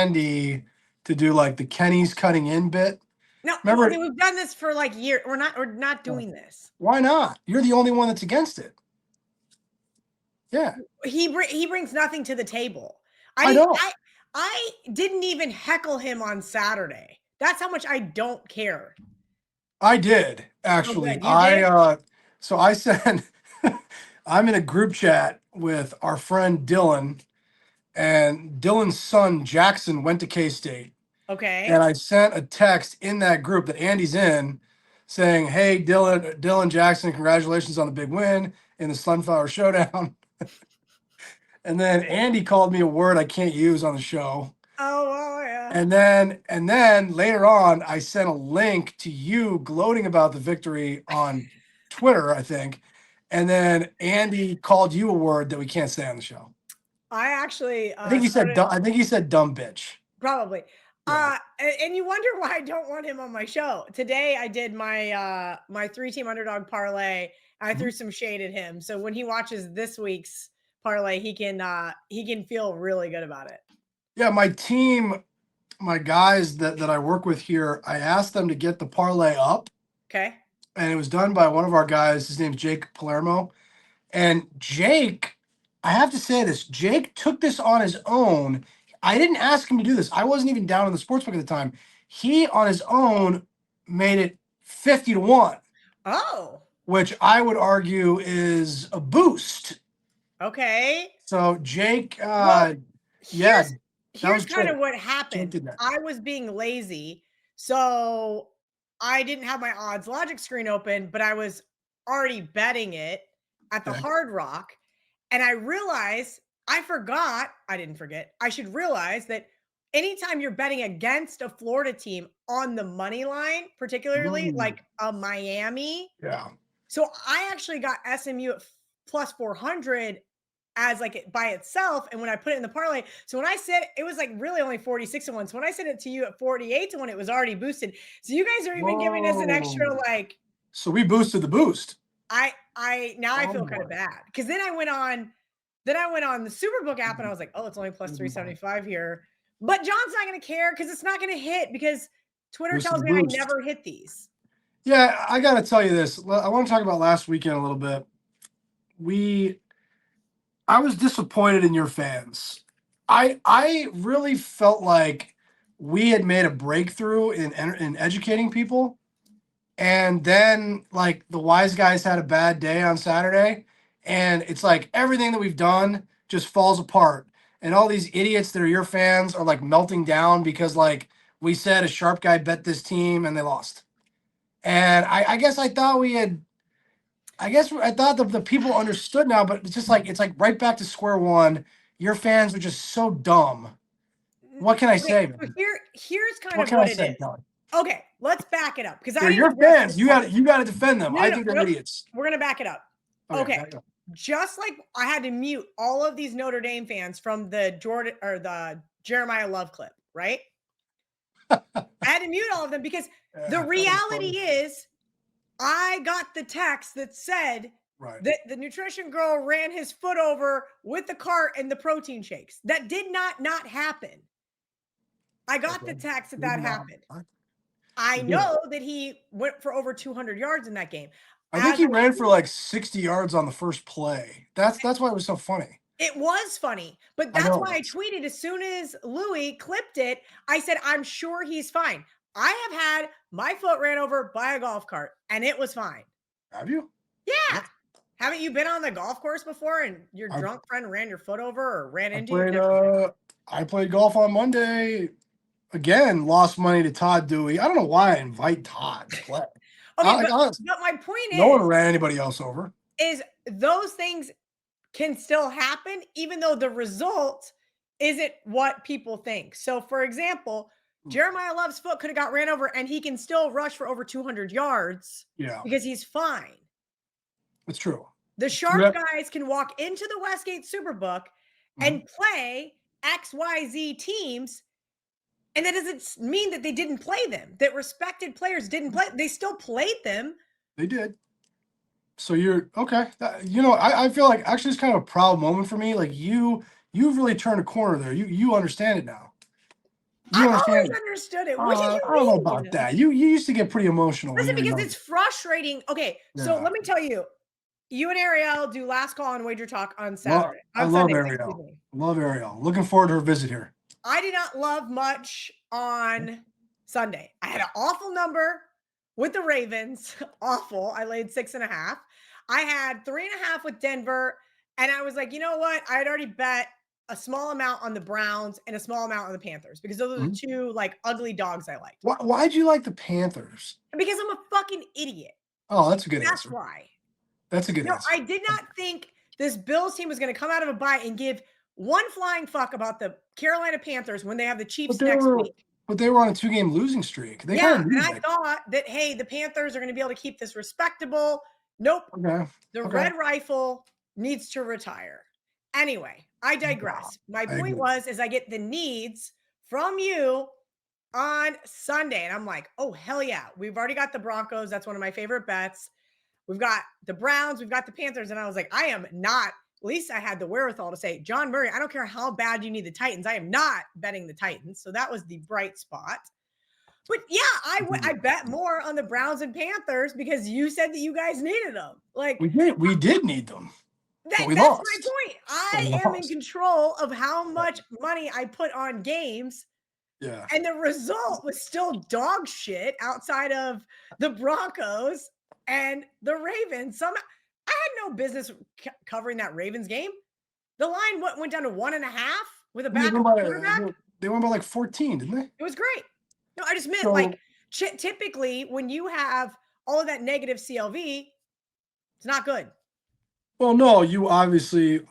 Andy to do like the Kenny's cutting in bit. No, Remember, we've done this for like years. We're not doing this. Why not? You're the only one that's against it. Yeah. He brings nothing to the table. I know. I didn't even heckle him on Saturday. That's how much I don't care. I did, actually. So I said, I'm in a group chat with our friend Dylan, and Dylan's son Jackson went to K-State. Okay. And I sent a text in that group that Andy's in saying, hey, Dylan Jackson, congratulations on the big win in the Sunflower Showdown. And then Andy called me a word I can't use on the show. Oh yeah. And then later on, I sent a link to you gloating about the victory on Twitter, I think. And then Andy called you a word that we can't say on the show. I actually I think he said dumb bitch. Probably. Yeah. And you wonder why I don't want him on my show. Today I did my my 3-team underdog parlay. I threw some shade at him. So when he watches this week's parlay, he can feel really good about it. Yeah, my team, my guys that I work with here, I asked them to get the parlay up. Okay. And it was done by one of our guys. His name's Jake Palermo. And Jake, I have to say this, Jake took this on his own. I didn't ask him to do this. I wasn't even down in the sportsbook at the time. He, on his own, made it 50-1. Oh. Which I would argue is a boost. Okay. So Jake, here's kind of what happened. I was being lazy, so I didn't have my odds logic screen open, but I was already betting it at the Hard Rock, and I realized I should realize that anytime you're betting against a Florida team on the money line, particularly like a Miami. Yeah. So I actually got SMU at plus 400 as like it by itself. And when I put it in the parlay, so when I said it was like really only 46-1. So when I said it to you at 48-1, it was already boosted. So you guys are even giving us an extra like. So we boosted the boost. I feel kind of bad because then I went on the SuperBook app and I was like, oh, it's only plus 375 here. But John's not going to care because it's not going to hit because Twitter tells me I never hit these. Yeah, I got to tell you this. I want to talk about last weekend a little bit. I was disappointed in your fans. I really felt like we had made a breakthrough in educating people. And then like the wise guys had a bad day on Saturday. And it's like everything that we've done just falls apart. And all these idiots that are your fans are like melting down because like we said a sharp guy bet this team and they lost. And I guess I thought the people understood now, but it's like right back to square one. Your fans are just so dumb. What can I say? So here's kind of what it is. Okay, let's back it up because they're your fans. You got to defend them. I think they're idiots. We're gonna back it up. Okay. Just like I had to mute all of these Notre Dame fans from the Jeremiah Love clip, right? I had to mute all of them because the reality is I got the text that said that the nutrition girl ran his foot over with the cart and the protein shakes. That did not happen. I got the text that happened. I know that he went for over 200 yards in that game. I think he ran for like 60 yards on the first play. That's why it was so funny. It was funny, but that's why I tweeted as soon as Louis clipped it. I said, I'm sure he's fine. I have had my foot ran over by a golf cart and it was fine. Have you? Yeah. Haven't you been on the golf course before and your drunk friend ran your foot over or ran into you? I played golf on Monday. Again, lost money to Todd Dewey. I don't know why I invite Todd to play. Okay, but my point is, no one ran anybody else over. Is those things can still happen, even though the result isn't what people think. So, for example, Jeremiah Love's foot could have got ran over, and he can still rush for over 200 yards. Yeah, because he's fine. It's true. The sharp guys can walk into the Westgate SuperBook and play XYZ teams. And that doesn't mean that they didn't play them, that respected players didn't play. They still played them. They did. So you're okay. I feel like actually it's kind of a proud moment for me. Like you've really turned a corner there. You understand it now. You I've always understand? understood it. What did I you don't know mean? about that. You used to get pretty emotional when Listen, you were because young. it's frustrating. Okay, so Yeah. let me tell you, you and Ariel do last call on WagerTalk on Well, Saturday, I on love Sundays, excuse Ariel. me. Love Ariel. Looking forward to her visit here. I did not love much on Sunday. I had an awful number with the Ravens. Awful. I laid 6.5. I had 3.5 with Denver. And I was like, you know what? I had already bet a small amount on the Browns and a small amount on the Panthers because those are the two like ugly dogs I liked. Why'd you like the Panthers? Because I'm a fucking idiot. Oh, that's a good That's answer. why. That's a good No, answer. I did not think this Bills team was going to come out of a bye and give one flying fuck about the Carolina Panthers when they have the Chiefs next week. But they were on a 2-game losing streak. They Yeah, kind of and I thought that, hey, the Panthers are going to be able to keep this respectable. Nope. Okay. The Red Rifle needs to retire. Anyway, I digress. My point was, is I get the needs from you on Sunday, and I'm like, oh, hell yeah. We've already got the Broncos. That's one of my favorite bets. We've got the Browns. We've got the Panthers. And I was like, I am not, at least I had the wherewithal to say, John Murray, I don't care how bad you need the Titans. I am not betting the Titans. So that was the bright spot. But yeah, I bet more on the Browns and Panthers because you said that you guys needed them. Like we did need them. That's lost. my point. I am in control of how much money I put on games. Yeah. And the result was still dog shit outside of the Broncos and the Ravens. I had no business covering that Ravens game. The line went down to 1.5 with a backup quarterback. They went by like 14, didn't they? It was great. No, I just meant typically when you have all of that negative CLV, it's not good. Well, no, you obviously,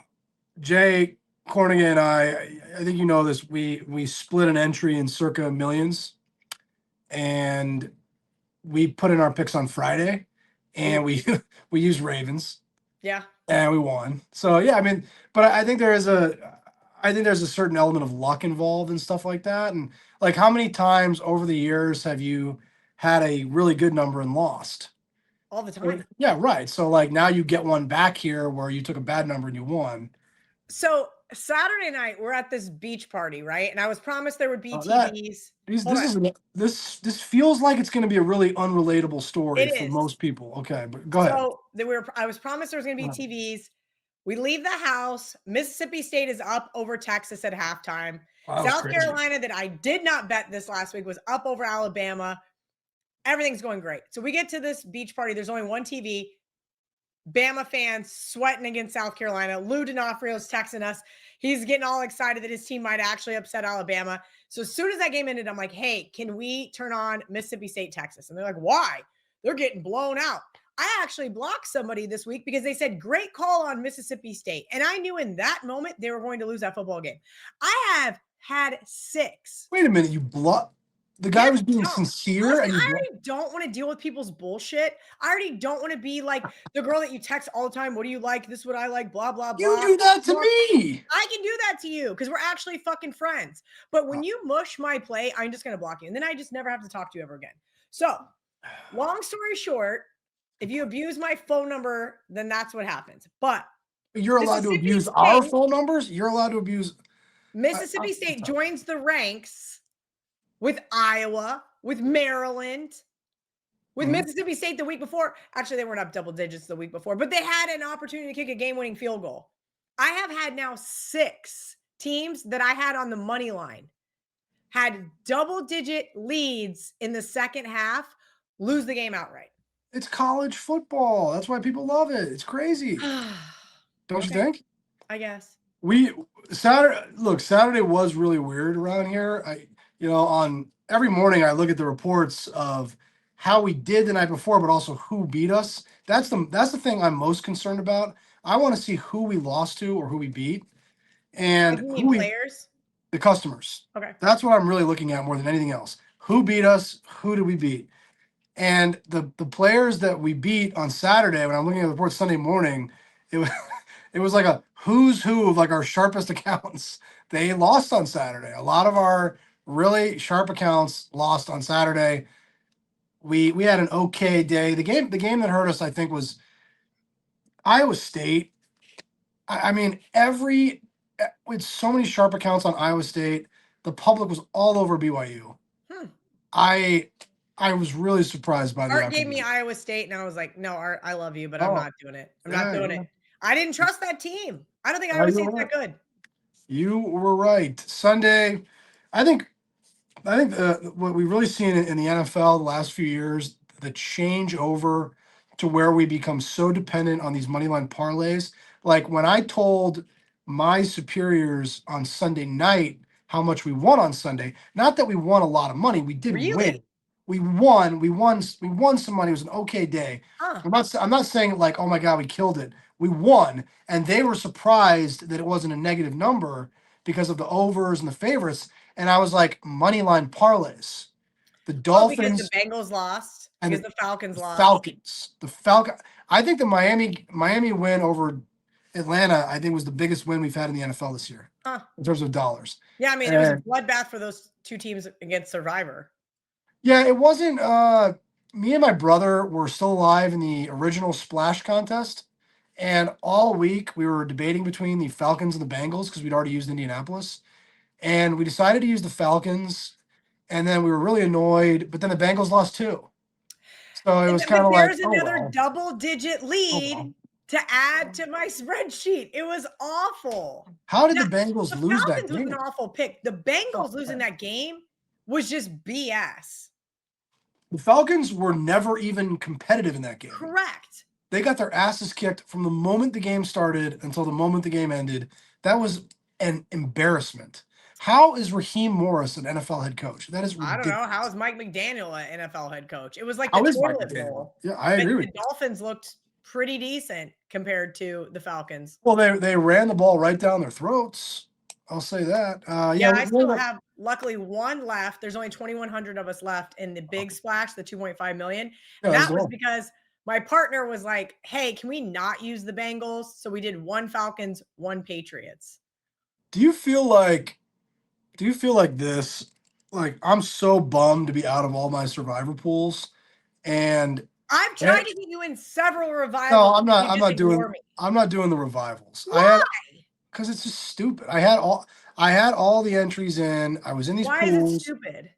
Jay Cornigan and I think you know this. We split an entry in circa millions, and we put in our picks on Friday, and we used Ravens. Yeah. And we won. So yeah, I mean, but I think there's a certain element of luck involved and stuff like that. And like, how many times over the years have you had a really good number and lost? All the time. Yeah, right. So like now you get one back here where you took a bad number and you won. So Saturday night we're at this beach party, right? And I was promised there would be TVs. This feels like it's going to be a really unrelatable story for most people. Okay, but go ahead. So I was promised there was going to be TVs. We leave the house. Mississippi State is up over Texas at halftime. Wow, South Carolina, that I did not bet this last week, was up over Alabama. Everything's going great. So we get to this beach party. There's only one TV. Bama fans sweating against South Carolina. Lou D'Onofrio's texting us. He's getting all excited that his team might actually upset Alabama. So as soon as that game ended, I'm like, hey, can we turn on Mississippi State, Texas? And they're like, why? They're getting blown out. I actually blocked somebody this week because they said, great call on Mississippi State. And I knew in that moment they were going to lose that football game. I have had 6. Wait a minute, you blocked? The guy was being sincere. Listen, I already don't want to deal with people's bullshit. I already don't want to be like the girl that you text all the time. What do you like? This is what I like, blah, blah, blah. You do that to me. I can do that to you because we're actually fucking friends. But when you mush my play, I'm just going to block you. And then I just never have to talk to you ever again. So long story short, if you abuse my phone number, then that's what happens. But you're allowed to abuse our phone numbers. You're allowed to abuse. Mississippi State joins the ranks with Iowa, with Maryland, with Mississippi State the week before. Actually, they weren't up double digits the week before, but they had an opportunity to kick a game-winning field goal. I have had now 6 teams that I had on the money line had double-digit leads in the second half, lose the game outright. It's college football. That's why people love it. It's crazy. Don't you think? I guess. Saturday was really weird around here. On every morning I look at the reports of how we did the night before, but also who beat us. That's the thing I'm most concerned about. I want to see who we lost to or who we beat, and players, the customers. Okay, that's what I'm really looking at more than anything else. Who beat us? Who did we beat? And the players that we beat on Saturday, when I'm looking at the report Sunday morning, it was like a who's who of like our sharpest accounts. They lost on Saturday. A lot of our really sharp accounts lost on Saturday. We had an okay day. The game that hurt us, I think, was Iowa State. I mean, with so many sharp accounts on Iowa State, the public was all over BYU. I was really surprised by the Art outcome. gave me Iowa State, and I was like, no, Art, I love you, but I'm Oh, not doing it. I'm not doing it. I didn't trust that team. I don't think Iowa State's that good. You were right. Sunday, I think what we've really seen in the NFL the last few years, the change over to where we become so dependent on these money line parlays. Like when I told my superiors on Sunday night how much we won on Sunday, not that we won a lot of money, we did win. We won some money. It was an okay day. I'm not saying like, oh my God, we killed it. We won, and they were surprised that it wasn't a negative number because of the overs and the favorites. And I was like, money line parlays. The Dolphins, because the Bengals lost, and because the Falcons lost. Falcons. I think the Miami win over Atlanta, I think, was the biggest win we've had in the NFL this year in terms of dollars. Yeah, I mean, it was a bloodbath for those two teams against Survivor. Yeah, it wasn't. Me and my brother were still alive in the original Splash contest, and all week we were debating between the Falcons and the Bengals because we'd already used Indianapolis, and we decided to use the Falcons, and then we were really annoyed. But then the Bengals lost too, so it was kind of like, there's another double-digit lead to add to my spreadsheet. It was awful. How did the Bengals lose that game? The Falcons was an awful pick. The Bengals losing that game was just BS. The Falcons were never even competitive in that game. Correct. They got their asses kicked from the moment the game started until the moment the game ended. That was an embarrassment. How is Raheem Morris an NFL head coach? That is ridiculous. I don't know. How is Mike McDaniel an NFL head coach? It was like the toilet bowl. Yeah, I agree with you. The Dolphins looked pretty decent compared to the Falcons. Well, they ran the ball right down their throats. I'll say that. I still have, luckily, one left. There's only 2,100 of us left in the big splash, the 2.5 million. Yeah, that was because my partner was like, hey, can we not use the Bengals? So we did one Falcons, one Patriots. Do you feel like this? Like, I'm so bummed to be out of all my survivor pools. And I've tried to get you in several revivals. No, I'm not doing the revivals. Why? Because it's just stupid. I had all the entries in. I was in these pools. Why is it stupid?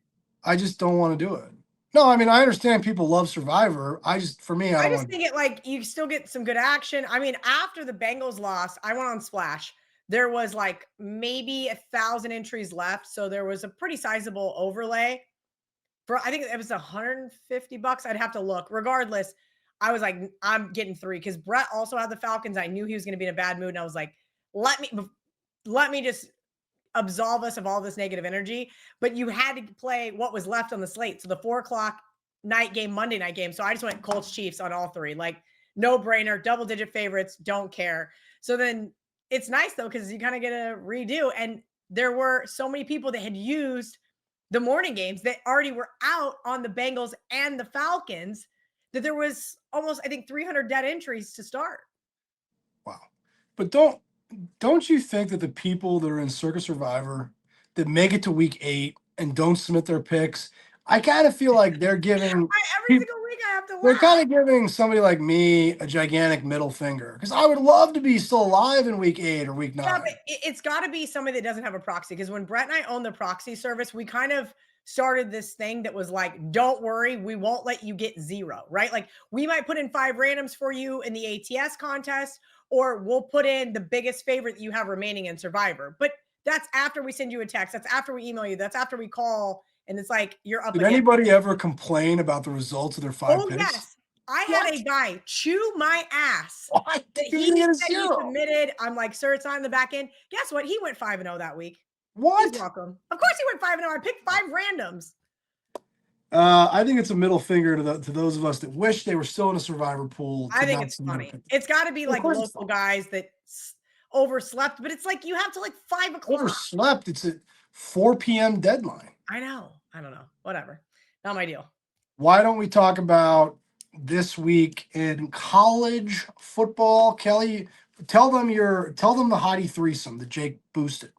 I just don't want to do it. No, I mean, I understand people love Survivor. I just think it like you still get some good action. I mean, after the Bengals lost, I went on Splash. There was like maybe 1,000 entries left. So there was a pretty sizable overlay. I think it was $150. I'd have to look. Regardless, I was like, I'm getting 3 because Brett also had the Falcons. I knew he was going to be in a bad mood. And I was like, let me just absolve us of all this negative energy. But you had to play what was left on the slate. So the 4:00 night game, Monday night game. So I just went Colts Chiefs on all 3. Like, no brainer, double-digit favorites, don't care. So then it's nice, though, because you kind of get a redo. And there were so many people that had used the morning games that already were out on the Bengals and the Falcons that there was almost, I think, 300 dead entries to start. Wow. But don't you think that the people that are in Circus Survivor that make it to week 8 and don't submit their picks, I kind of feel like they're giving every single week I have to they're kind of giving somebody like me a gigantic middle finger because I would love to be still alive in week 8 or week 9. Yeah, but it's got to be somebody that doesn't have a proxy because when Brett and I owned the proxy service, we kind of started this thing that was like, don't worry, we won't let you get 0, right? Like we might put in 5 randoms for you in the ATS contest, or we'll put in the biggest favorite that you have remaining in Survivor. But that's after we send you a text. That's after we email you. That's after we call. And it's like, you're up. Did anybody ever complain about the results of their 5 picks? Yes. I had a guy chew my ass. What? He said he submitted. I'm like, sir, it's not in the back end. Guess what? He went 5-0 that week. What? He's welcome. Of course he went 5-0. I picked 5 randoms. I think it's a middle finger to those of us that wish they were still in a Survivor pool. I think it's funny. It's got to be like local guys that overslept, but it's like you have to like 5 o'clock. Overslept. It's a 4 p.m. deadline. I know. I don't know. Whatever. Not my deal. Why don't we talk about this week in college football? Kelly, tell them the hottie threesome that Jake boosted.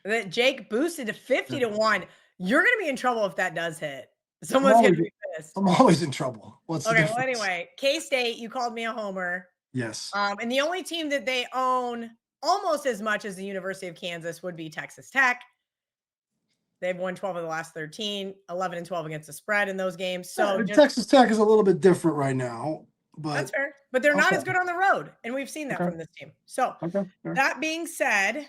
That Jake boosted to 50-1. You're going to be in trouble if that does hit. Someone's going to be pissed. I'm always in trouble. What's the difference? Well, anyway, K-State, you called me a homer. Yes. And the only team that they own almost as much as the University of Kansas would be Texas Tech. They've won 12 of the last 13, 11 and 12 against the spread in those games. So Texas Tech is a little bit different right now. But that's fair. But they're not as good on the road. And we've seen that from this team. So that being said,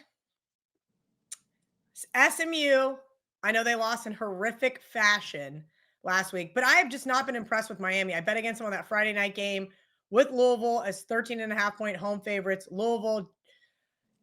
SMU, I know they lost in horrific fashion last week, but I have just not been impressed with Miami. I bet against them on that Friday night game with Louisville as 13.5-point home favorites. Louisville,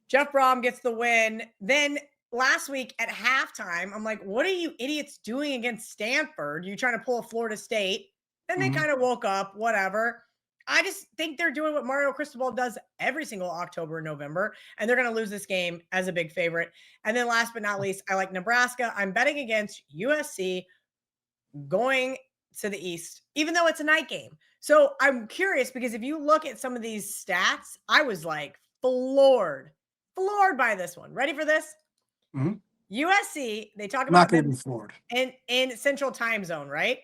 Jeff Brom gets the win. Then last week at halftime, I'm like, what are you idiots doing against Stanford? You trying to pull a Florida State? Then they kind of woke up, whatever. I just think they're doing what Mario Cristobal does every single October and November, and they're going to lose this game as a big favorite. And then last but not least, I like Nebraska. I'm betting against USC going to the East, even though it's a night game. So I'm curious because if you look at some of these stats, I was like floored by this one. Ready for this? USC, they talk about not floored in Central Time Zone, right?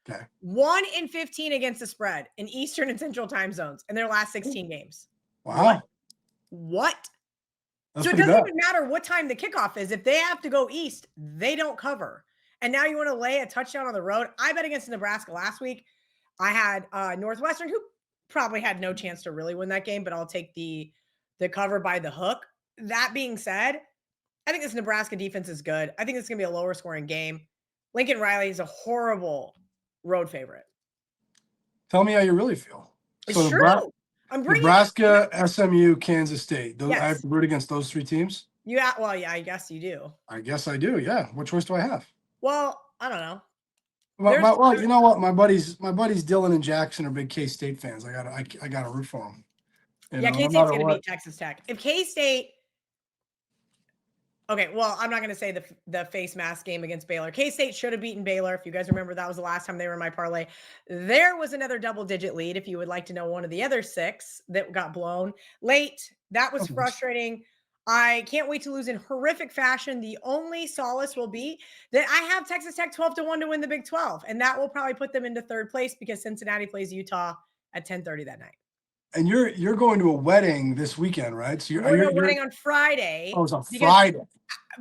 Okay. 1 in 15 against the spread in Eastern and Central time zones in their last 16 games. Wow. What? That's so it doesn't even matter what time the kickoff is. If they have to go east, they don't cover. And now you want to lay a touchdown on the road. I bet against Nebraska last week. I had Northwestern, who probably had no chance to really win that game, but I'll take the cover by the hook. That being said, I think this Nebraska defense is good. I think it's going to be a lower scoring game. Lincoln Riley is a horrible road favorite. Tell me how you really feel. It's true. I'm bringing Nebraska, SMU, Kansas State. I have to root against those three teams? Yeah, I guess you do. I guess I do, yeah. What choice do I have? Well, I don't know. Well, you know what? My buddies Dylan and Jackson are big K-State fans. I gotta root for them. K-State's going to beat Texas Tech. If K-State Okay, well, I'm not going to say the face mask game against Baylor. K-State should have beaten Baylor. If you guys remember, that was the last time they were in my parlay. There was another double-digit lead, if you would like to know one of the other 6 that got blown late. That was frustrating. I can't wait to lose in horrific fashion. The only solace will be that I have Texas Tech 12-1 to win the Big 12, and that will probably put them into 3rd place because Cincinnati plays Utah at 10:30 that night. And you're going to a wedding this weekend, right? So you're a wedding on Friday. Oh, it's on Friday.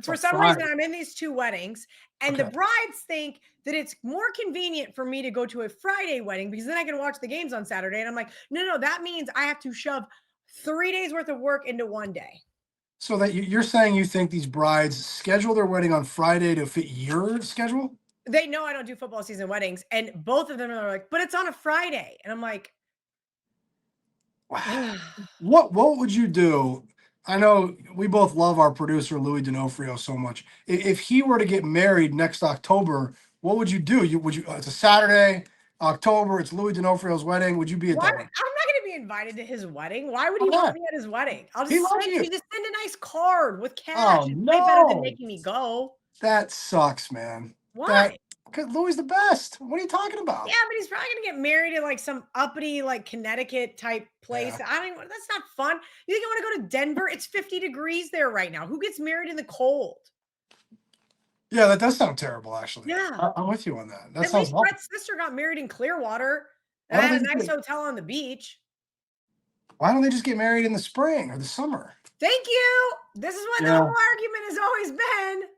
For some reason, I'm in these 2 weddings, and the brides think that it's more convenient for me to go to a Friday wedding because then I can watch the games on Saturday. And I'm like, no, that means I have to shove 3 days worth of work into one day. So that you're saying you think these brides schedule their wedding on Friday to fit your schedule? They know I don't do football season weddings, and both of them are like, but it's on a Friday. And I'm like, wow. What would you do? I know we both love our producer, Louis D'Onofrio, so much. If he were to get married next October, what would you do? It's a Saturday, October. It's Louis D'Onofrio's wedding. Would you be at that wedding? I'm not going to be invited to his wedding. Why would he want me at his wedding? I'll just send a nice card with cash. Oh, it's way better than making me go. That sucks, man. Why? Because Louis the best. What are you talking about? Yeah, but he's probably gonna get married in like some uppity, like Connecticut type place. Yeah. That's not fun. You think I want to go to Denver? It's 50 degrees there right now. Who gets married in the cold? Yeah, that does sound terrible, actually. Yeah. I'm with you on that. That At sounds least Brett's sister got married in Clearwater and had a nice hotel on the beach. Why don't they just get married in the spring or the summer? Thank you. This is what the whole argument has always been.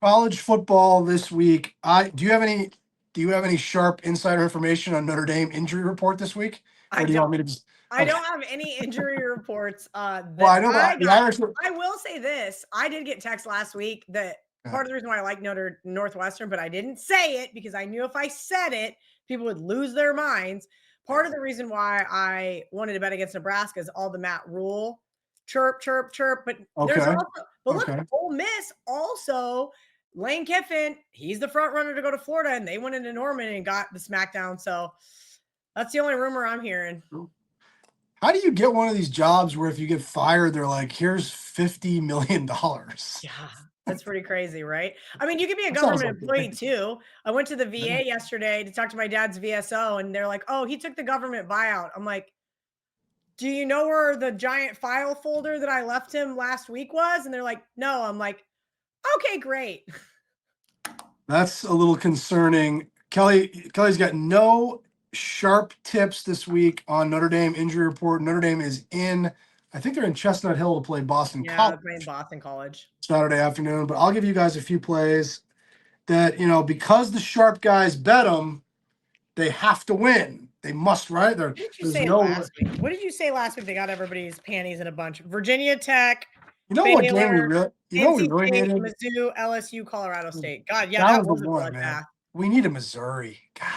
College football this week. Do you have any sharp insider information on Notre Dame injury report this week? Or do you want me to just I don't have any injury reports. Well, I know that the Irish I will say this. I did get text last week that part of the reason why I like Northwestern, but I didn't say it because I knew if I said it, people would lose their minds. Part of the reason why I wanted to bet against Nebraska is all the Matt Rule chirp. But there's also, look, Ole Miss also. Lane Kiffin, he's the front runner to go to Florida, and they went into Norman and got the smackdown. So that's the only rumor I'm hearing. How do you get one of these jobs where if you get fired, they're like, here's $50 million? Yeah, that's pretty crazy, right? I mean, you could be a government employee too. I went to the VA yesterday to talk to my dad's VSO, and they're like, oh, he took the government buyout. I'm like, do you know where the giant file folder that I left him last week was? And they're like, no. I'm like, okay, great. That's a little concerning. Kelly's got no sharp tips this week on Notre Dame injury report. Notre Dame is I think they're in Chestnut Hill to play Boston College. They're playing Boston College Saturday afternoon, but I'll give you guys a few plays. that, because the sharp guys bet them, they have to win. They must, right? What did you say last week? What did you say last week? They got everybody's panties in a bunch. Virginia Tech, what game we Baylor, really, NC State, needed? Mizzou, LSU, Colorado State. God, yeah, That that was the a one, man. bloodbath. We needed Missouri. God,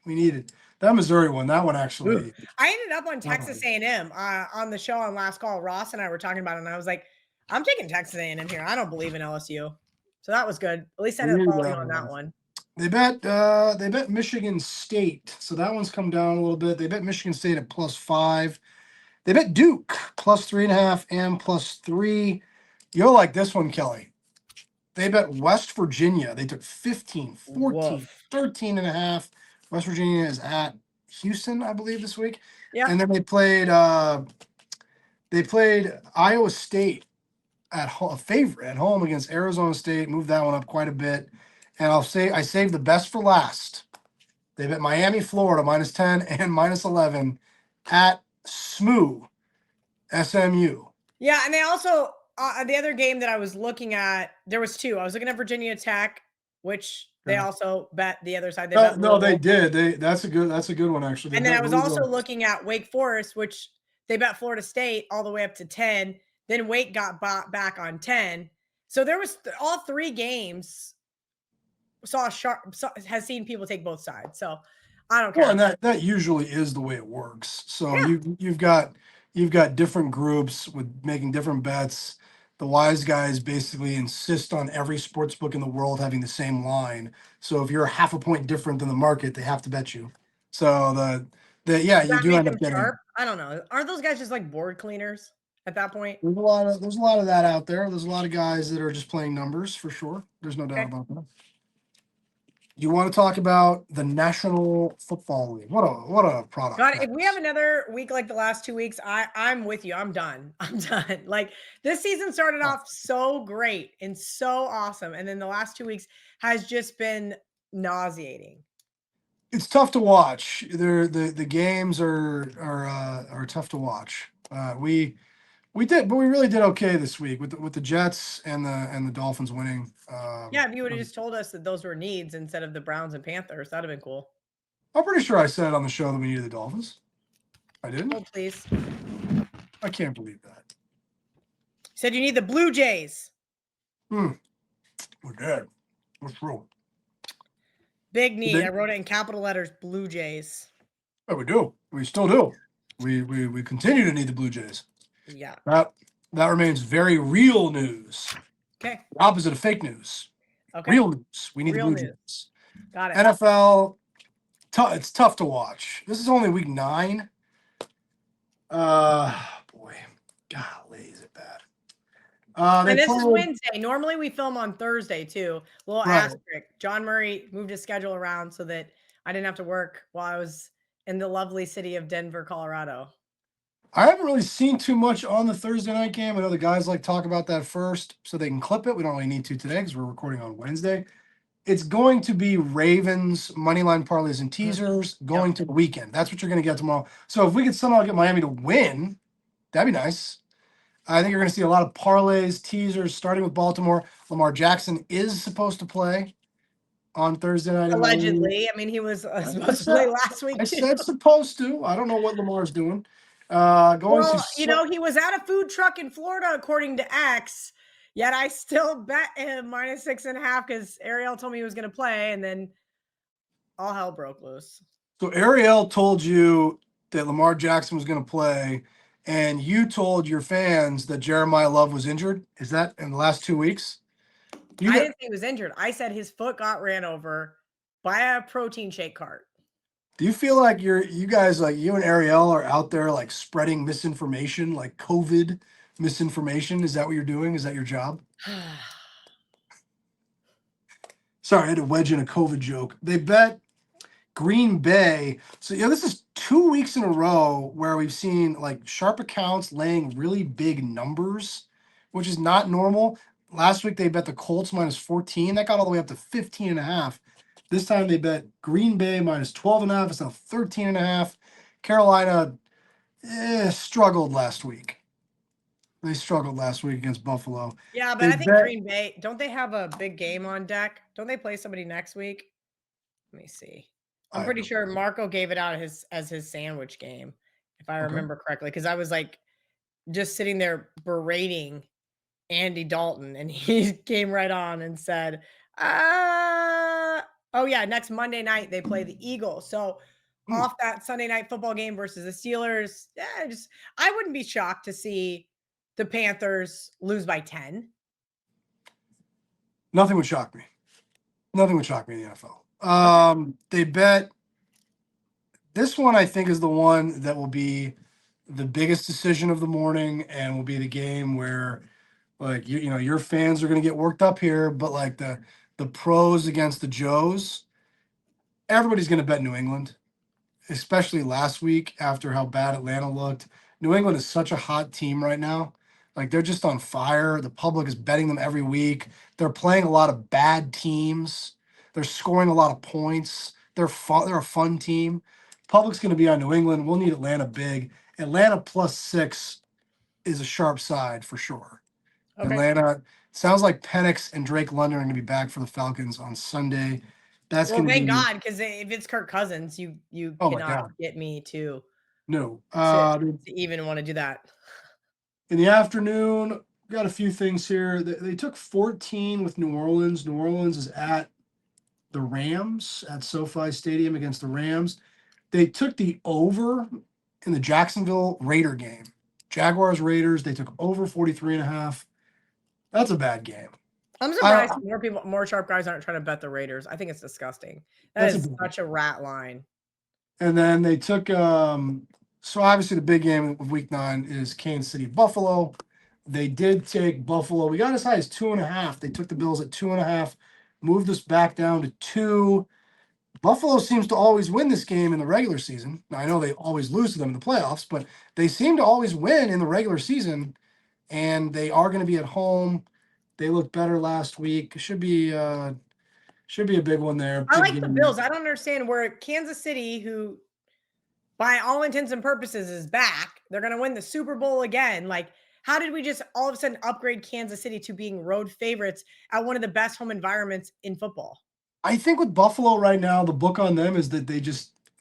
we needed that Missouri one. That one actually. Ooh. I ended up on Texas A&M on the show on Last Call. Ross and I were talking about it, and I was like, I'm taking Texas A&M here. I don't believe in LSU. So that was good. At least I didn't follow you on that one. They bet Michigan State. So that one's come down a little bit. They bet Michigan State at +5. They bet Duke +3.5 and +3. You'll like this one, Kelly. They bet West Virginia. They took 15, 14, Woof. 13.5. West Virginia is at Houston, I believe, this week. Yeah. And then they played Iowa State a favorite at home against Arizona State. Moved that one up quite a bit. And I saved the best for last. They bet Miami, Florida -10 and -11 at SMU. Yeah, and they also the other game that I was looking at, there was two. I was looking at Virginia Tech, which they also bet the other side. They did. That's a good one actually. And then I was also looking at Wake Forest, which they bet Florida State all the way up to 10. Then Wake got back on 10. So there was all three games. Has seen people take both sides. So I don't care. Well, and that usually is the way it works. So yeah. you've got different groups with making different bets. The wise guys basically insist on every sports book in the world having the same line. So if you're half a point different than the market, they have to bet you. So you do end up getting sharp. I don't know. Aren't those guys just like board cleaners at that point? There's a lot of that out there. There's a lot of guys that are just playing numbers for sure. There's no doubt about that. You want to talk about the National Football League? What a product! God, if we have another week like the last 2 weeks, I'm with you. I'm done. Like this season started off so great and so awesome, and then the last 2 weeks has just been nauseating. It's tough to watch. The games are tough to watch. We really did okay this week with the Jets and the Dolphins winning. Yeah, if you would have just told us that those were needs instead of the Browns and Panthers, that'd have been cool. I'm pretty sure I said on the show that we needed the Dolphins. I didn't? Oh, please. I can't believe that. Said you need the Blue Jays. We did. That's true. Big need. I wrote it in capital letters, Blue Jays. Yeah, we do. We still do. We continue to need the Blue Jays. Yeah. That remains very real news. Okay. The opposite of fake news. Okay. Real news. We need the Blue Jays. Got it. NFL, it's tough to watch. This is only week 9. Boy. Golly, is it bad. And this is Wednesday. Normally we film on Thursday too. Little asterisk. John Murray moved his schedule around so that I didn't have to work while I was in the lovely city of Denver, Colorado. I haven't really seen too much on the Thursday night game. I know the guys like talk about that first so they can clip it. We don't really need to today because we're recording on Wednesday. It's going to be Ravens, moneyline parlays and teasers going to the weekend. That's what you're going to get tomorrow. So if we could somehow get Miami to win, that'd be nice. I think you're going to see a lot of parlays, teasers, starting with Baltimore. Lamar Jackson is supposed to play on Thursday night. Allegedly. I mean, he was supposed to play last week. I said supposed to. I don't know what Lamar's doing. He was at a food truck in Florida, according to X. Yet I still bet him -6.5 because Ariel told me he was going to play, and then all hell broke loose. So Ariel told you that Lamar Jackson was going to play, and you told your fans that Jeremiah Love was injured. Is that in the last 2 weeks? I didn't say he was injured. I said his foot got ran over by a protein shake cart. Do you feel like you guys, like you and Ariel, are out there like spreading misinformation, like COVID misinformation? Is that what you're doing? Is that your job? Sorry, I had to wedge in a COVID joke. They bet Green Bay. So this is 2 weeks in a row where we've seen like sharp accounts laying really big numbers, which is not normal. Last week they bet the Colts -14. That got all the way up to 15.5. This time they bet Green Bay -12.5. It's now 13.5. Carolina struggled last week. They struggled last week against Buffalo. Yeah, but They I think bet, Green Bay, don't they have a big game on deck? Don't they play somebody next week? Let me see. I'm I have pretty no sure Marco gave it out as his sandwich game, if I Okay. remember correctly, because I was like just sitting there berating Andy Dalton, and he came right on and said, oh yeah, next Monday night they play the Eagles. So off that Sunday night football game versus the Steelers, I wouldn't be shocked to see the Panthers lose by 10. Nothing would shock me. Nothing would shock me in the NFL. Okay. They bet this one, I think, is the one that will be the biggest decision of the morning and will be the game where, like, you know, your fans are going to get worked up here, but like the pros against the Joes, everybody's going to bet New England, especially last week after how bad Atlanta looked. New England is such a hot team right now. Like, they're just on fire. The public is betting them every week. They're playing a lot of bad teams. They're scoring a lot of points. They're fun. They're a fun team. Public's going to be on New England. We'll need Atlanta big. Atlanta +6 is a sharp side for sure. Okay. Atlanta sounds like Penix and Drake London are going to be back for the Falcons on Sunday. That's Well, going to thank be God, because if it's Kirk Cousins, you oh my cannot god. get me to No. even want to do that. In the afternoon, got a few things here. They took 14 with New Orleans. New Orleans is at the Rams at SoFi Stadium against the Rams. They took the over in the Jacksonville Raider game. Jaguars Raiders, they took over 43.5. That's a bad game. I'm surprised more sharp guys aren't trying to bet the Raiders. I think it's disgusting. That is such a rat line. And then they took so obviously the big game of week 9 is Kansas City Buffalo. They did take Buffalo. We got as high as 2.5. They took the Bills at 2.5, moved us back down to 2. Buffalo seems to always win this game in the regular season. Now, I know they always lose to them in the playoffs, but they seem to always win in the regular season, and they are going to be at home. They looked better last week. Should be a big one there. I like the Bills. I don't understand where Kansas City, who by all intents and purposes is back, they're going to win the Super Bowl again. Like, how did we just all of a sudden upgrade Kansas City to being road favorites at one of the best home environments in football? I think with Buffalo right now, the book on them is that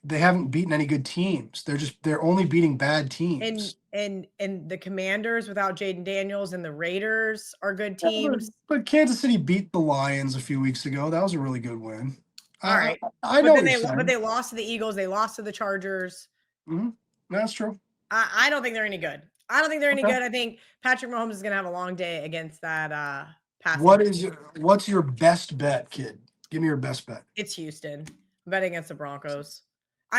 they haven't beaten any good teams. They're only beating bad teams. And the Commanders without Jaden Daniels and the Raiders are good teams. But Kansas City beat the Lions a few weeks ago. That was a really good win. All right. I know what you're saying. But they lost to the Eagles. They lost to the Chargers. Mm-hmm. That's true. I don't think they're any good. I don't think they're any good. I think Patrick Mahomes is going to have a long day against that pass. What's your best bet, kid? Give me your best bet. It's Houston. I'm betting against the Broncos.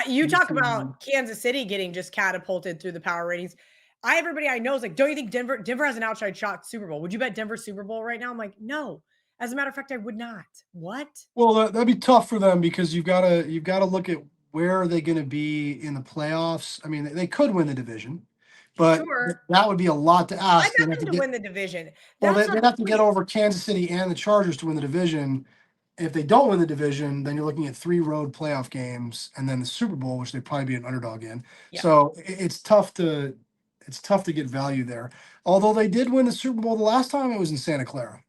You talk about Kansas City getting just catapulted through the power ratings. Everybody I know is like, don't you think Denver has an outside shot Super Bowl? Would you bet Denver Super Bowl right now? I'm like, no. As a matter of fact, I would not. What? Well, that'd be tough for them because you've got to look at where are they going to be in the playoffs. I mean, they could win the division, but that would be a lot to ask. I bet them to win the division. Well, they'd have to get over Kansas City and the Chargers to win the division. If they don't win the division, then you're looking at 3 road playoff games and then the Super Bowl, which they'd probably be an underdog in. Yeah. So it's tough to get value there. Although they did win the Super Bowl the last time, it was in Santa Clara.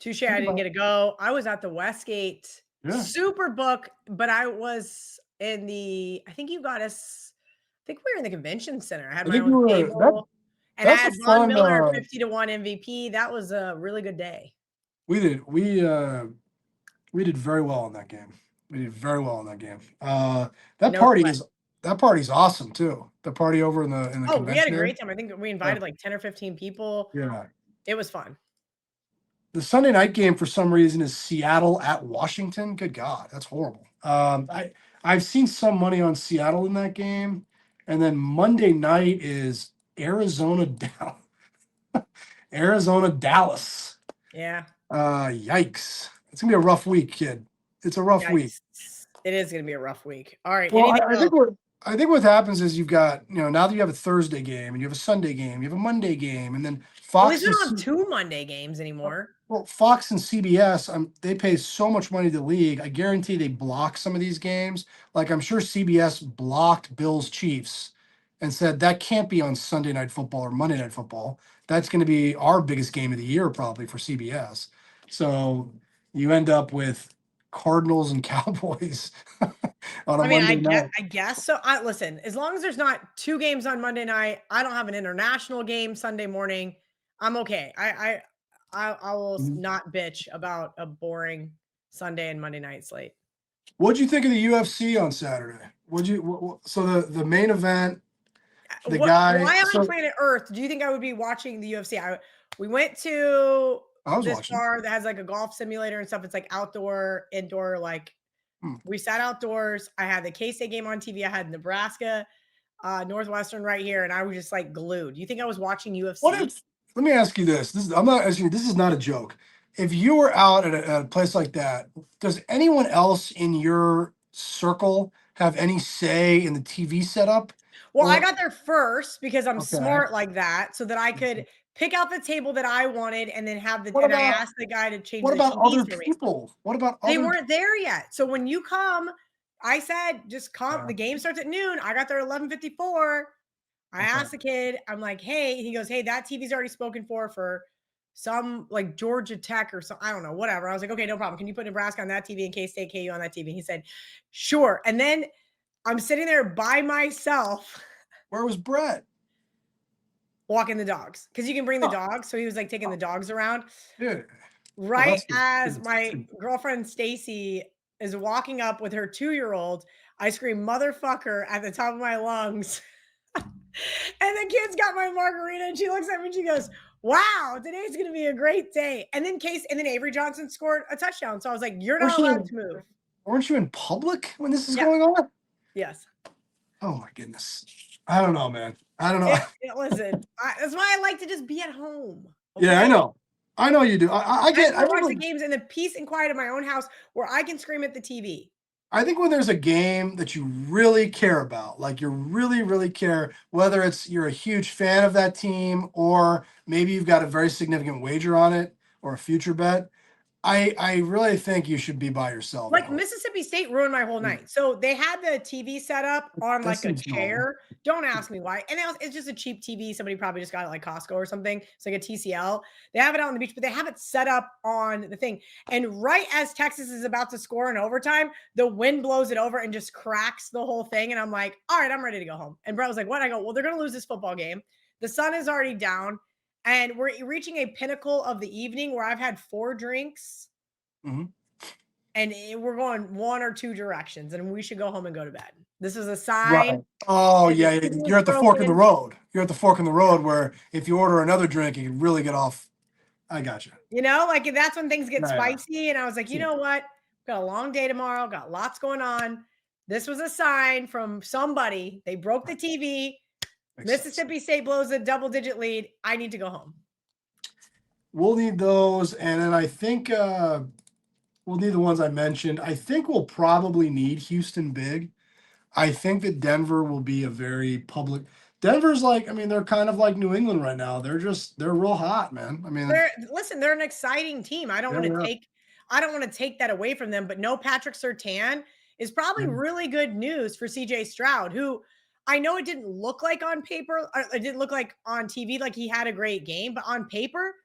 Touche, I didn't get to go. I was at the Westgate SuperBook, but I was in I think you got us, I think we were in the convention center. I had my own table. And I had Von Miller 50-1 MVP. That was a really good day. We did very well in that game. That party's awesome too. The party over in the convention. We had a great time. I think we invited like 10 or 15 people. Yeah. It was fun. The Sunday night game for some reason is Seattle at Washington. Good God, that's horrible. I've seen some money on Seattle in that game. And then Monday night is Arizona Dallas. Yeah. Yikes. It's gonna be a rough week, kid. It's a rough week. It is gonna be a rough week. All right. Well, I think what happens is you've got, now that you have a Thursday game and you have a Sunday game, you have a Monday game, and then Fox. We don't have 2 Monday games anymore. Well, Fox and CBS, they pay so much money to the league. I guarantee they block some of these games. Like, I'm sure CBS blocked Bills Chiefs and said that can't be on Sunday Night Football or Monday Night Football. That's going to be our biggest game of the year probably for CBS. So you end up with Cardinals and Cowboys on a Monday night. I guess so. Listen, as long as there's not 2 games on Monday night, I don't have an international game Sunday morning, I'm okay. I will not bitch about a boring Sunday and Monday night slate. What'd you think of the UFC on Saturday? So the main event, why on planet Earth do you think I would be watching the UFC? We went to this bar that has like a golf simulator and stuff. It's like outdoor, indoor, like we sat outdoors. I had the K-State game on TV. I had Nebraska, Northwestern right here, and I was just like glued. Do you think I was watching UFC? Let me ask you this. I'm not asking you. This is not a joke. If you were out at a place like that, does anyone else in your circle have any say in the TV setup? Well, I got there first because I'm smart like that, so that I could pick out the table that I wanted and then have the. I asked the guy to change. What about other people? What about they weren't there yet? So when you come, I said just come. The game starts at noon. I got there at 11:54. I asked the kid. I'm like, hey. He goes, hey, that TV's already spoken for some like Georgia Tech or something. I don't know, whatever. I was like, okay, no problem. Can you put Nebraska on that TV and K-State KU on that TV? And he said, sure. And then I'm sitting there by myself. Where was Brett? Walking the dogs. Because you can bring the dogs. So he was like taking the dogs around. Yeah. Right as my girlfriend Stacy is walking up with her 2-year-old, I scream motherfucker at the top of my lungs. And the kid's got my margarita and she looks at me and she goes, wow, today's going to be a great day. And then Avery Johnson scored a touchdown. So I was like, you're not allowed to move. Weren't you in public when this is going on? Yes. Oh my goodness. I don't know, man. I don't know. Listen, that's why I like to just be at home. Okay? Yeah, I know. I know you do. I watch the games in the peace and quiet of my own house where I can scream at the TV. I think when there's a game that you really care about, like you really, really care, whether it's you're a huge fan of that team or maybe you've got a very significant wager on it or a future bet, I really think you should be by yourself. Like Mississippi State ruined my whole night. So they had the TV set up on like a chair. Don't ask me why. And it's just a cheap TV. Somebody probably just got it like Costco or something. It's like a TCL. They have it out on the beach, but they have it set up on the thing. And right as Texas is about to score in overtime, the wind blows it over and just cracks the whole thing. And I'm like, all right, I'm ready to go home. And Brett was like, what? I go, well, they're going to lose this football game. The sun is already down. And we're reaching a pinnacle of the evening where I've had 4 drinks. Mm-hmm. And we're going one or two directions, and we should go home and go to bed. This is a sign. Right. Oh, yeah. You're at the fork in the road. You're at the fork in the road where if you order another drink, you can really get off. I got you. You know, like that's when things get spicy. And I was like, you know what? Got a long day tomorrow. Got lots going on. This was a sign from somebody. They broke the TV. Mississippi State blows a double-digit lead. I need to go home. We'll need those. And then I think we'll need the ones I mentioned. I think we'll probably need Houston big. I think that Denver will be a very public. Denver's like, I mean, they're kind of like New England right now. They're real hot, man. I mean, they're an exciting team. I don't want to take that away from them, but no Patrick Surtain is probably really good news for CJ Stroud, who I know it didn't look like on paper. It didn't look like on TV like he had a great game, but on paper,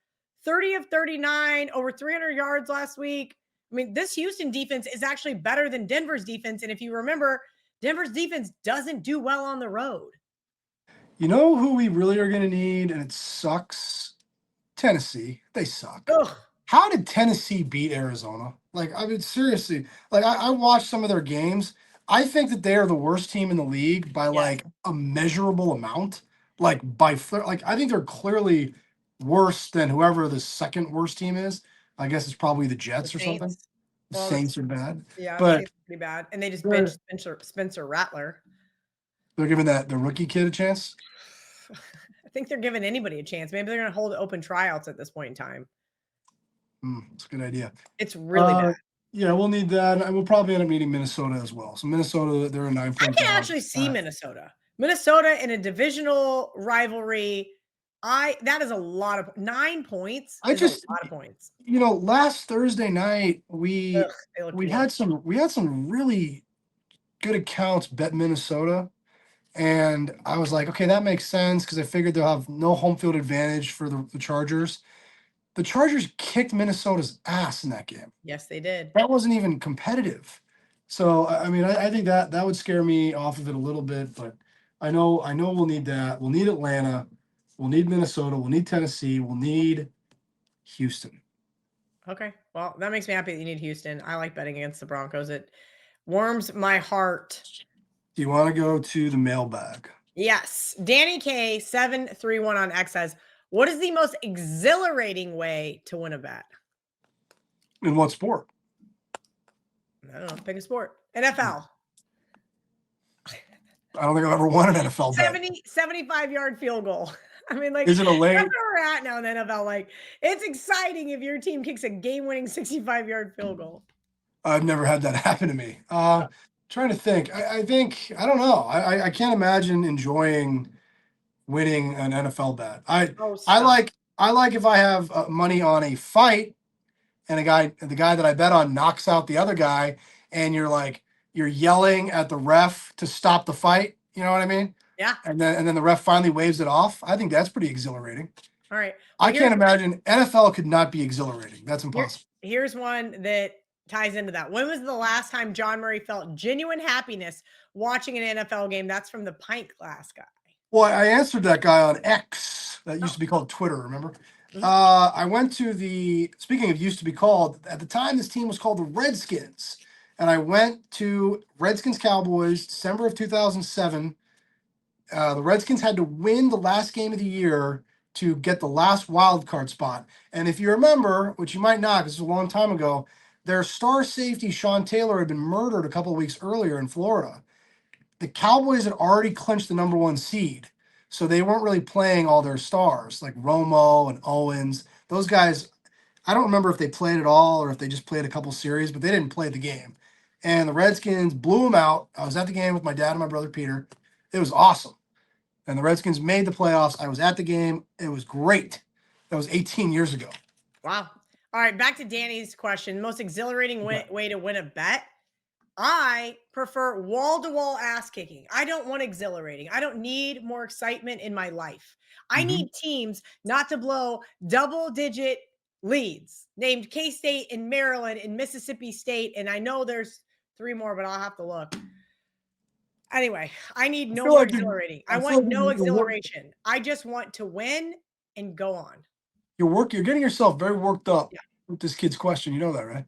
30 of 39, over 300 yards last week. I mean, this Houston defense is actually better than Denver's defense. And if you remember, Denver's defense doesn't do well on the road. You know who we really are going to need, and it sucks? Tennessee. They suck. Ugh. How did Tennessee beat Arizona? Like, I mean, seriously. Like, I watched some of their games. I think that they are the worst team in the league by, like, a measurable amount. Like, I think they're clearly worse than whoever the second worst team is. I guess it's probably the Jets or something. The Saints are bad. Yeah, but pretty bad. And they just benched Spencer Rattler. They're giving the rookie kid a chance? I think they're giving anybody a chance. Maybe they're going to hold open tryouts at this point in time. It's a good idea. It's really bad. Yeah, we'll need that. And we'll probably end up needing Minnesota as well. So Minnesota, they're a 9-point. I can actually see Minnesota. Minnesota in a divisional rivalry. That is a lot of 9 points. A lot of points. You know, last Thursday night we had some really good accounts bet Minnesota, And I was like, okay, that makes sense because I figured they'll have no home field advantage for the Chargers. The Chargers kicked Minnesota's ass in that game. Yes, they did. That wasn't even competitive. So I mean, I think that would scare me off of it a little bit, but I know we'll need that. We'll need Atlanta. We'll need Minnesota. We'll need Tennessee. We'll need Houston. Okay. Well, that makes me happy that you need Houston. I like betting against the Broncos. It warms my heart. Do you want to go to the mailbag? Yes. Danny K 731 on X says, what is the most exhilarating way to win a bet? In what sport? I don't know. Pick a sport. NFL. I don't think I've ever won an NFL bet. 75-yard field goal. I mean, like, is it a late? That's where we're at now in the NFL. Like, it's exciting if your team kicks a game-winning 65-yard field goal. I've never had that happen to me. Trying to think. I think I don't know. I can't imagine enjoying winning an NFL bet. I like if I have money on a fight and the guy that I bet on knocks out the other guy, and you're yelling at the ref to stop the fight. You know what I mean? Yeah. And then the ref finally waves it off. I think that's pretty exhilarating. All right. Well, I can't imagine NFL could not be exhilarating. That's impossible. Here's one that ties into that. When was the last time John Murray felt genuine happiness watching an NFL game? That's from the pint glass guy. Well, I answered that guy on X. That used to be called Twitter, remember? Mm-hmm. I went to speaking of used to be called, at the time this team was called the Redskins. And I went to Redskins Cowboys, December of 2007. The Redskins had to win the last game of the year to get the last wild card spot. And if you remember, which you might not, because it was a long time ago, their star safety, Sean Taylor, had been murdered a couple of weeks earlier in Florida. The Cowboys had already clinched the number 1 seed. So they weren't really playing all their stars, like Romo and Owens. Those guys, I don't remember if they played at all or if they just played a couple series, but they didn't play the game. And the Redskins blew them out. I was at the game with my dad and my brother Peter. It was awesome. And the Redskins made the playoffs. I was at the game. It was great. That was 18 years ago. Wow. All right, back to Danny's question. Most exhilarating way to win a bet? I prefer wall-to-wall ass kicking. I don't want exhilarating. I don't need more excitement in my life. I need teams not to blow double-digit leads, named K-State and Maryland and Mississippi State. And I know there's 3 more, but I'll have to look. Anyway, I need no more exhilarating. I want no exhilaration. I just want to win and go on. You're getting yourself very worked up with this kid's question. You know that, right?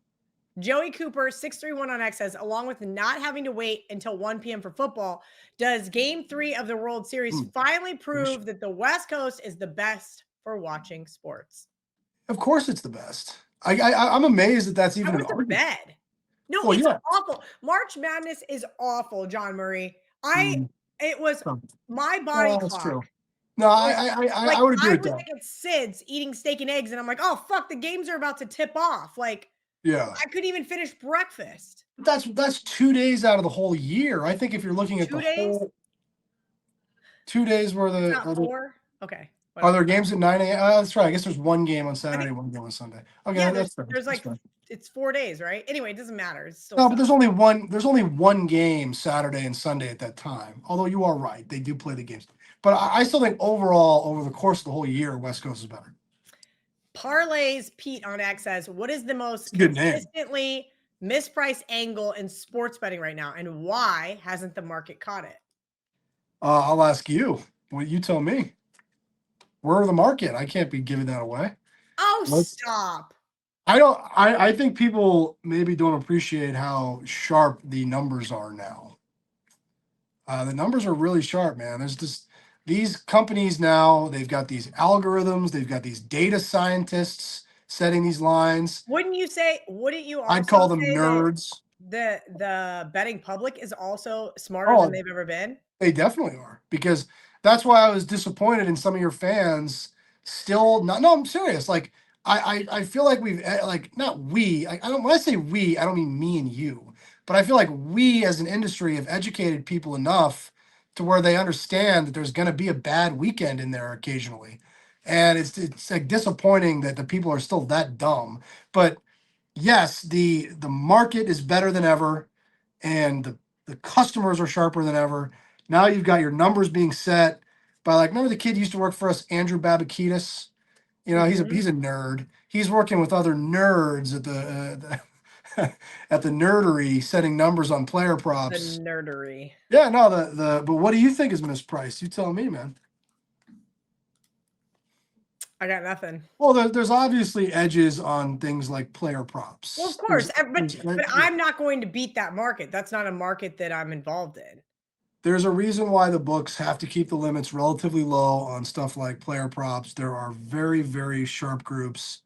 Joey Cooper, 631 on X says, along with not having to wait until 1 p.m. for football, does Game 3 of the World Series finally prove that the West Coast is the best for watching sports? Of course it's the best. I'm amazed that's even an argument. Bed. No, it's awful. March Madness is awful, John Murray. It was my body clock. True. No, I would agree with that. I was like at Sid's eating steak and eggs, and I'm like, oh, fuck, the games are about to tip off. Like, yeah, I couldn't even finish breakfast. That's 2 days out of the whole year. I think if you're looking at whole 2 days where okay. Are there games at 9 a.m.? That's right. I guess there's one game on Saturday, one game on Sunday. Okay, yeah, that's fair. There's it's 4 days, right? Anyway, it doesn't matter. It's still but there's only one game Saturday and Sunday at that time. Although you are right, they do play the games. But I still think overall, over the course of the whole year, West Coast is better. Parlays Pete on X says, what is the most consistently mispriced angle in sports betting right now, and why hasn't the market caught it? I'll ask you. Well, you tell me. We're the market. I can't be giving that away. Oh, stop. I think people maybe don't appreciate how sharp the numbers are now. The numbers are really sharp, man. There's just these companies now, they've got these algorithms, they've got these data scientists setting these lines. Wouldn't you also I'd call them nerds. The betting public is also smarter than they've ever been? They definitely are, because that's why I was disappointed in some of your fans still not. No, I'm serious. Like, I feel like we've not we. When I say we, I don't mean me and you, but I feel like we as an industry have educated people enough to where they understand that there's going to be a bad weekend in there occasionally, and it's like disappointing that the people are still that dumb. But yes, the market is better than ever, and the customers are sharper than ever. Now you've got your numbers being set by remember the kid who used to work for us, Andrew Babakitis? He's a nerd. He's working with other nerds at the at the nerdery, setting numbers on player props. The nerdery. Yeah, no, but what do you think is mispriced? You tell me, man. I got nothing. Well, there's obviously edges on things like player props. Well, of course, but I'm not going to beat that market. That's not a market that I'm involved in. There's a reason why the books have to keep the limits relatively low on stuff like player props. There are very, very sharp groups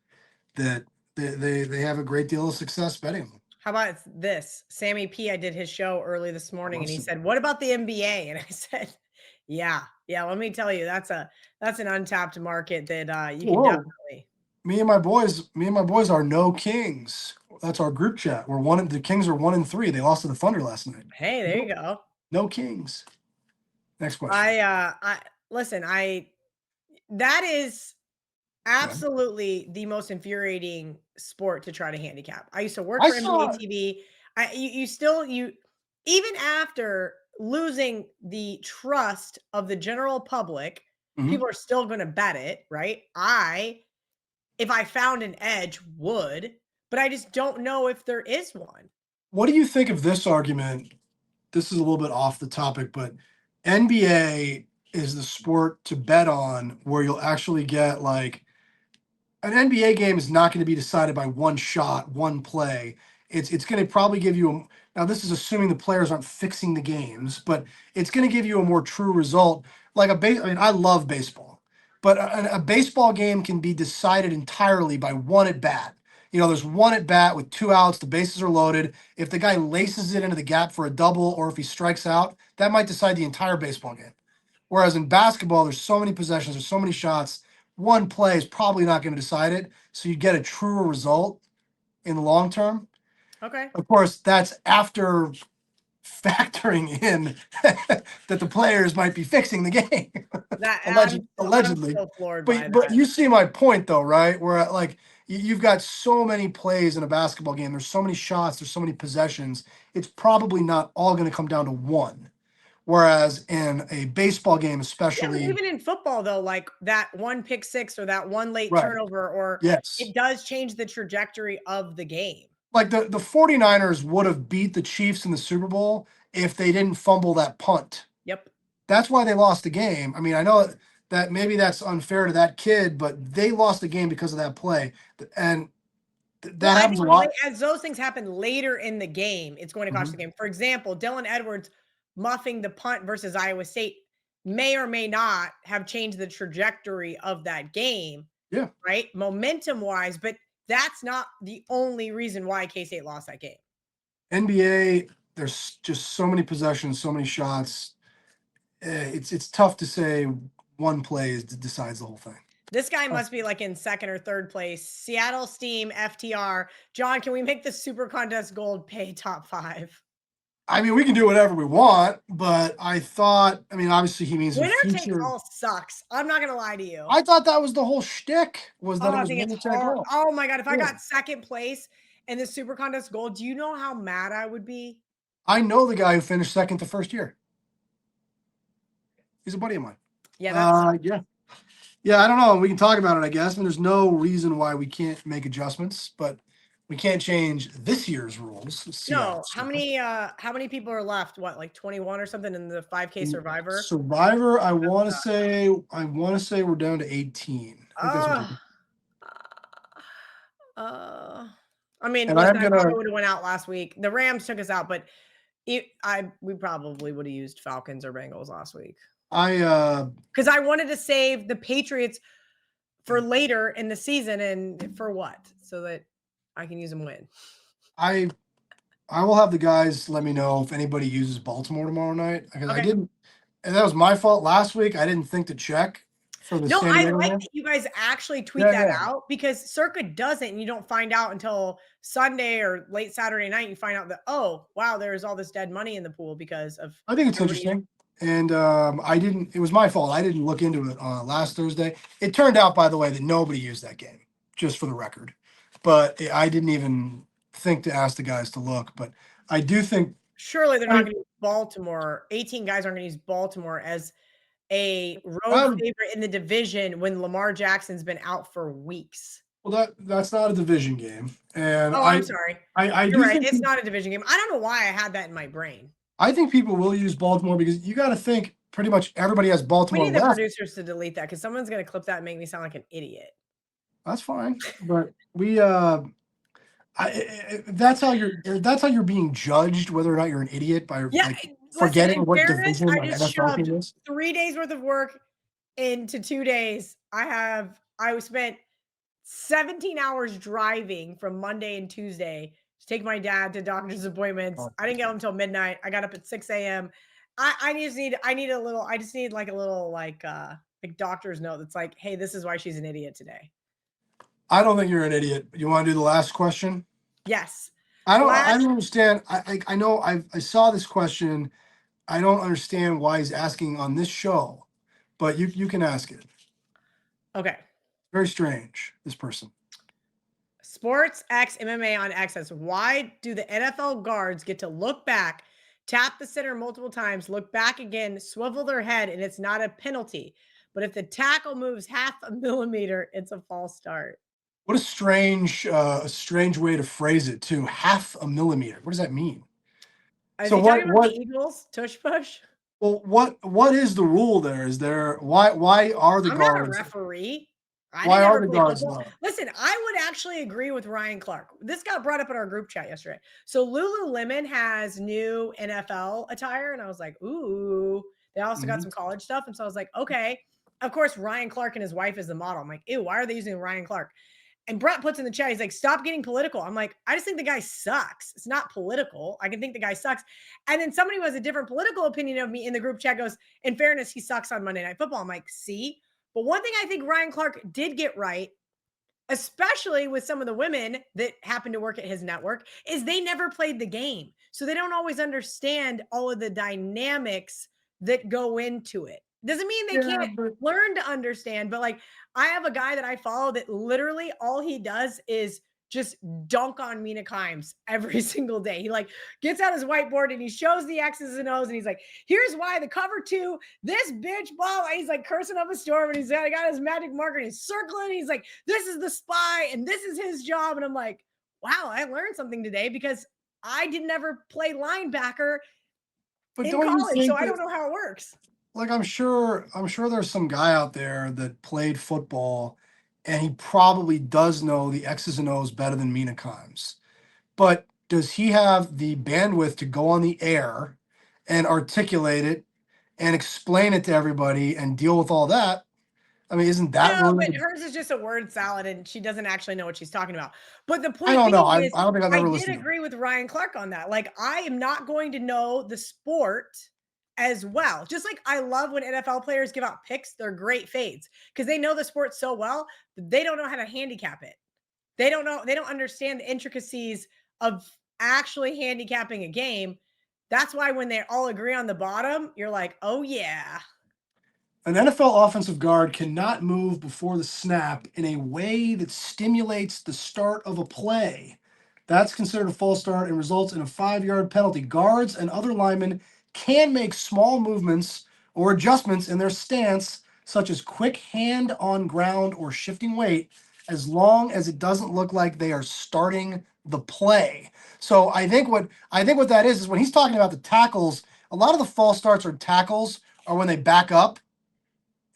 that they have a great deal of success betting them. How about this? Sammy P, I did his show early this morning, and he said, "What about the NBA?" And I said, "Yeah. Let me tell you, that's an untapped market that you can definitely." Me and my boys are no Kings. That's our group chat. The Kings are 1-3. They lost to the Thunder last night. Hey, there you go. No Kings. Next question. That is absolutely the most infuriating sport to try to handicap. I used to work for NBA TV. Even after losing the trust of the general public, people are still going to bet it, right? If I found an edge, would, but I just don't know if there is one. What do you think of this argument? This is a little bit off the topic, but NBA is the sport to bet on where you'll actually get an NBA game is not going to be decided by one shot, one play. It's going to probably give you now this is assuming the players aren't fixing the games, but it's going to give you a more true result. I love baseball, but a baseball game can be decided entirely by one at bat. There's one at bat with 2 outs, the bases are loaded. If the guy laces it into the gap for a double, or if he strikes out, that might decide the entire baseball game. Whereas in basketball, there's so many possessions, there's so many shots, one play is probably not going to decide it. So you get a truer result in the long term. Okay. Of course, that's after factoring in that the players might be fixing the game. Allegedly. But you see my point though, right? Where you've got so many plays in a basketball game. There's so many shots. There's so many possessions. It's probably not all going to come down to one. Whereas in a baseball game, especially. Even in football, though, like that one pick six or that one late turnover, it does change the trajectory of the game. Like the 49ers would have beat the Chiefs in the Super Bowl if they didn't fumble that punt. Yep. That's why they lost the game. I mean, I know that maybe that's unfair to that kid, but they lost the game because of that play. And that happens a lot. As those things happen later in the game, it's going to cost the game. For example, Dylan Edwards muffing the punt versus Iowa State may or may not have changed the trajectory of that game. Yeah. Right? Momentum wise, but that's not the only reason why K-State lost that game. NBA, there's just so many possessions, so many shots. It's tough to say one play decides the whole thing. This guy must be in second or third place. Seattle Steam FTR. John, can we make the Super Contest Gold pay top 5? I mean, we can do whatever we want, but obviously he means winner takes all sucks. I'm not gonna lie to you. I thought that was the whole shtick. Was that it was winner take all? Oh my god! If I got second place in the Super Contest Gold, do you know how mad I would be? I know the guy who finished second the first year. He's a buddy of mine. Yeah. Yeah. I don't know. We can talk about it, I guess. There's no reason why we can't make adjustments, but we can't change this year's rules. No. How many people are left? What, 21 or something in the 5K Survivor? Survivor, I want to say we're down to 18. I probably would have went out last week. The Rams took us out, but we probably would have used Falcons or Bengals last week. Because I wanted to save the Patriots for later in the season, and for what? So that I can use them win. I will have the guys let me know if anybody uses Baltimore tomorrow night, because I didn't, and that was my fault last week. I didn't think to check for the. No, I like that you guys actually tweet that out, because Circa doesn't, and you don't find out until Sunday or late Saturday night. You find out that, oh wow, there's all this dead money in the pool because of. I think it's interesting. And it was my fault. I didn't look into it last Thursday. It turned out, by the way, that nobody used that game, just for the record. But I didn't even think to ask the guys to look. But I do think surely they're not going to use Baltimore. 18 guys aren't going to use Baltimore as a road favorite in the division when Lamar Jackson's been out for weeks. Well, that's not a division game. And I'm sorry. I You're do right. think It's not a division game. I don't know why I had that in my brain. I think people will use Baltimore because you got to think pretty much everybody has Baltimore We need the left. producers to delete that because someone's going to clip that and make me sound like an idiot. That's fine. But we that's how you're being judged, whether or not you're an idiot by forgetting what division I just shoved is. 3 days worth of work into 2 days. I spent 17 hours driving from Monday and Tuesday to take my dad to doctor's appointments. I didn't get home until midnight. I got up at 6 a.m. I just need like a little like doctor's note that's like, hey, this is why she's an idiot today. I don't think you're an idiot. You want to do the last question? Yes. I don't understand. I know I saw this question. I don't understand why he's asking on this show, but you can ask it. Okay. Very strange, this person. Sports X MMA on X says, why do the NFL guards get to look back, tap the center multiple times, look back again, swivel their head, and it's not a penalty? But if the tackle moves half a millimeter, it's a false start. What a strange way to phrase it, too. Half a millimeter. What does that mean? Is he talking about the Eagles? Tush push? Well, what is the rule there? Is there why are the guards? I'm not a referee. Why are the guards low? Listen, I would actually agree with Ryan Clark. This got brought up in our group chat yesterday. So Lululemon has new NFL attire, and I was like, ooh. They also got some college stuff, and so I was like, okay. Of course, Ryan Clark and his wife is the model. I'm like, ew, why are they using Ryan Clark? And Brett puts in the chat, he's like, stop getting political. I'm like, I just think the guy sucks. It's not political. I can think the guy sucks. And then somebody who has a different political opinion of me in the group chat goes, in fairness, he sucks on Monday Night Football. I'm like, see? But one thing I think Ryan Clark did get right, especially with some of the women that happen to work at his network, is they never played the game. So they don't always understand all of the dynamics that go into it. Doesn't mean they can't learn to understand, but like I have a guy that I follow that literally all he does is just dunk on Mina Kimes every single day. He like gets out his whiteboard and he shows the X's and O's and he's like, here's why the cover 2, this bitch, blah, he's like cursing up a storm and he's got his magic marker and he's circling. He's like, this is the spy and this is his job. And I'm like, wow, I learned something today because I didn't ever play linebacker in college, so I don't know how it works. Like I'm sure there's some guy out there that played football and he probably does know the X's and O's better than Mina Kimes. But does he have the bandwidth to go on the air and articulate it and explain it to everybody and deal with all that? I mean, isn't that really? But hers is just a word salad and she doesn't actually know what she's talking about. But the point I don't know. Is, I don't think I've ever listened. I did agree with Ryan Clark on that. Like, I am not going to know the sport as well. Just like I love when NFL players give out picks, they're great fades because they know the sport so well, they don't know how to handicap it. They don't understand the intricacies of actually handicapping a game. That's why when they all agree on the bottom, you're like, oh yeah. An NFL offensive guard cannot move before the snap in a way that stimulates the start of a play. That's considered a false start and results in a 5-yard penalty. Guards and other linemen can make small movements or adjustments in their stance, such as quick hand on ground or shifting weight, as long as it doesn't look like they are starting the play. So I think what that is when he's talking about the tackles, a lot of the false starts or tackles are when they back up.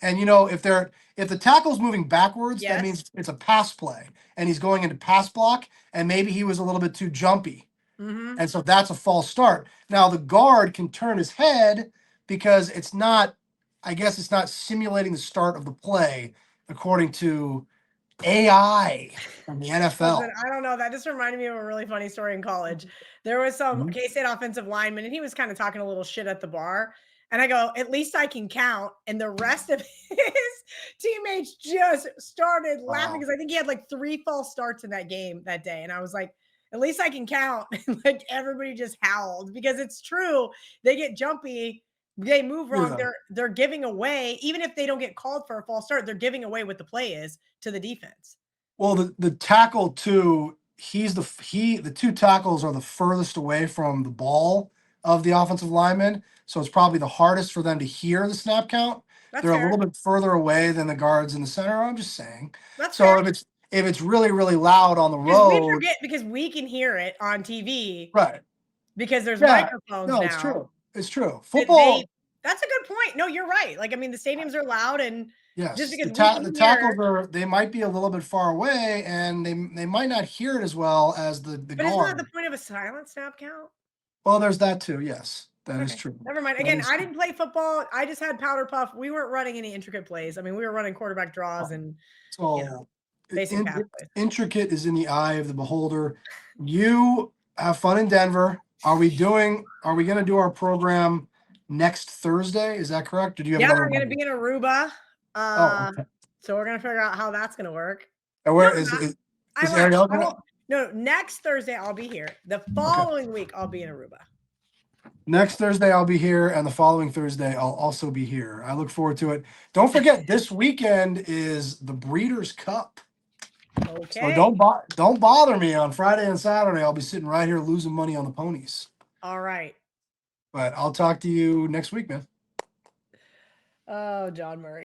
And if the tackle's moving backwards, that means it's a pass play and he's going into pass block and maybe he was a little bit too jumpy. And so that's a false start. Now the guard can turn his head because it's not simulating the start of the play according to AI from the NFL. Listen, I don't know. That just reminded me of a really funny story in college. There was some K-State offensive lineman and he was kind of talking a little shit at the bar. And I go, at least I can count. And the rest of his teammates just started laughing because I think he had like 3 false starts in that game that day. And I was like, at least I can count. And like everybody just howled because it's true. They get jumpy. They move wrong. Yeah. They're giving away, even if they don't get called for a false start, they're giving away what the play is to the defense. Well, the tackle too, the 2 tackles are the furthest away from the ball of the offensive linemen, so it's probably the hardest for them to hear the snap count. That's They're fair. a little bit further away than the guards in the center. I'm just saying. That's So fair. if it's really, really loud on the Because we road, forget because we can hear it on TV. right? Because there's Yeah, microphones no, now. it's true. It's true. That Football. that's a good point. No, you're right. Like, I mean, the stadiums are loud, and Yes, just because the we can the hear, tackles they might be a little bit far away, and they might not hear it as well as the but isn't that guard. the point of a silent snap count? Well, there's that too. Yes, that is Okay, true. never mind. That Again, is I true. didn't play football. I just had powder puff. We weren't running any intricate plays. I mean, we were running quarterback draws and So basic pathways. intricate is in the eye of the beholder. You have fun in Denver. Are we going to do our program next Thursday? Is that correct? Or do you have Yeah, another I'm gonna Monday? be in Aruba. Oh, okay. So we're gonna figure out how that's gonna work. And where No, is Ariel I gonna? won't. No, next Thursday I'll be here. The following week I'll be in Aruba. Next Thursday I'll be here, and the following Thursday I'll also be here. I look forward to it. Don't forget, this weekend is the Breeders' Cup. Okay. So don't bother me on Friday and Saturday. I'll be sitting right here losing money on the ponies. All right. But I'll talk to you next week, man. Oh, John Murray.